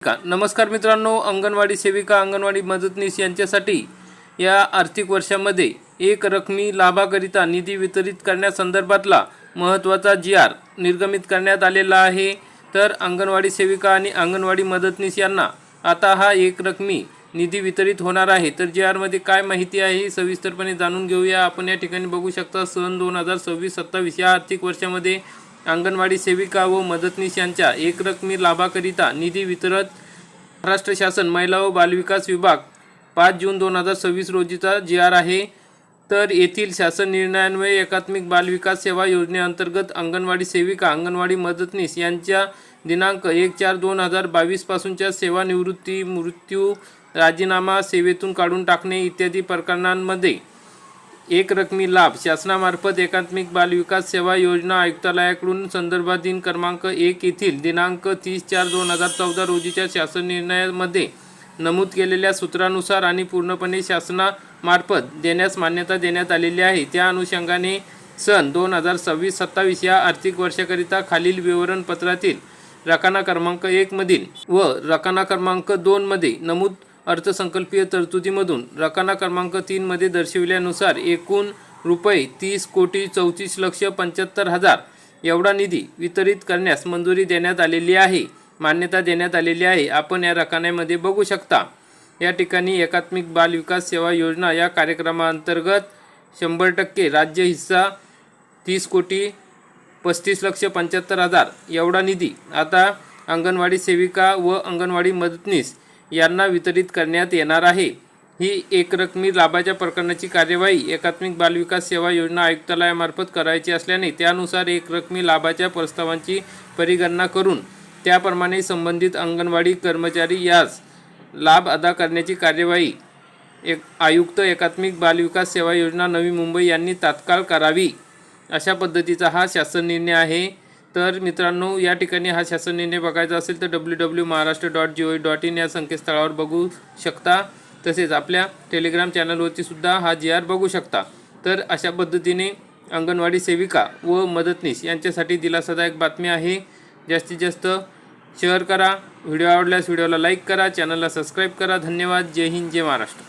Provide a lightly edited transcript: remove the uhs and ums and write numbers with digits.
नमस्कार मित्रांनो, अंगणवाडी सेविका, अंगणवाडी मदतनीस यांच्यासाठी या आर्थिक वर्षामध्ये एक रकमी लाभाकरिता निधी वितरित करण्यासंदर्भातला महत्त्वाचा जी.आर. निर्गमित करण्यात आलेला आहे। तर अंगणवाडी सेविका आणि अंगणवाडी मदतनीस यांना आता हा एक रकमी निधी वितरित होणार आहे। तर जी.आर. मध्ये काय माहिती आहे सविस्तरपणे जाणून घेऊया। आपण या ठिकाणी बघू शकता, सन 2026-27 या आर्थिक वर्षामध्ये अंगणवाडी सेविका व मदतनीस यांच्या एक रकमी लाभाकरिता निधी वितरण महाराष्ट्र शासन महिला व बालविकास विभाग 5 जून 2026 रोजीचा जी.आर. आहे। तर येथील शासन निर्णयान्वये एकात्मिक बालविकास सेवा योजनेअंतर्गत अंगणवाडी सेविका, अंगणवाडी मदतनीस यांच्या दिनांक 1/4/2022 पासूनच्या सेवानिवृत्ती, मृत्यू, राजीनामा, सेवेतून काढून टाकणे इत्यादी प्रकरणांमध्ये एक रकमी लाभ शासनामार्फत एकात्मिक बालविकास सेवा योजना आयुक्तालयाकडून संदर्भाधीन क्रमांक 1 येथील दिनांक 30/4/2014 रोजीच्या शासन निर्णयामध्ये नमूद केलेल्या सूत्रानुसार आणि पूर्णपणे शासनामार्फत देण्यास मान्यता देण्यात आलेली आहे। त्या अनुषंगाने सन 2026-27 या आर्थिक वर्षाकरिता खालील विवरणपत्रातील रकाना क्रमांक 1 मधील व रकाना क्रमांक 2 मध्ये नमूद अर्थसंकल्पीय तरतुदीमधून रकाना क्रमांक 3 मध्ये दर्शविल्यानुसार एकूण रुपये 30,75,75,000 एवढा निधी वितरित करण्यास मंजुरी देण्यात आलेली आहे, मान्यता देण्यात आलेली आहे। आपण या रकान्यामध्ये बघू शकता। या ठिकाणी एकात्मिक बाल विकास सेवा योजना या कार्यक्रमाअंतर्गत 100% राज्य हिस्सा 30,35,75,000 एवढा निधी आता अंगणवाडी सेविका व अंगणवाडी मदतनीस यांना वितरित करण्यात येणार आहे। ही एक रकमी लाभाच्या प्रकरणाची कार्यवाही एकात्मिक बालविकास सेवा योजना आयुक्तालयामार्फत करायची असल्याने त्यानुसार एक रकमी लाभाच्या प्रस्तावांची परिगणना करून त्याप्रमाणे संबंधित अंगणवाडी कर्मचारी यास लाभ अदा करण्याची कार्यवाही आयुक्त एकात्मिक बालविकास सेवा योजना नवी मुंबई यांनी तात्काळ करावी, अशा पद्धतीचा हा शासन निर्णय आहे। तर मित्रांनो, या ठिकाणी हा शासन निर्णय बघायचा असेल तर www.maharashtra.gov.in या संकेतस्थळावर बघू शकता। तसेच आपल्या टेलिग्राम चॅनलवरती सुद्धा हा जी.आर. बघू शकता। तर अशा पद्धतीने अंगणवाडी सेविका व मदतनीस यांच्यासाठी दिलासादायक बातमी आहे। जास्तीत जास्त शेअर करा, व्हिडिओ आवडल्यास व्हिडिओला लाईक करा, चॅनलला सबस्क्राईब करा। धन्यवाद। जय हिंद, जय महाराष्ट्र।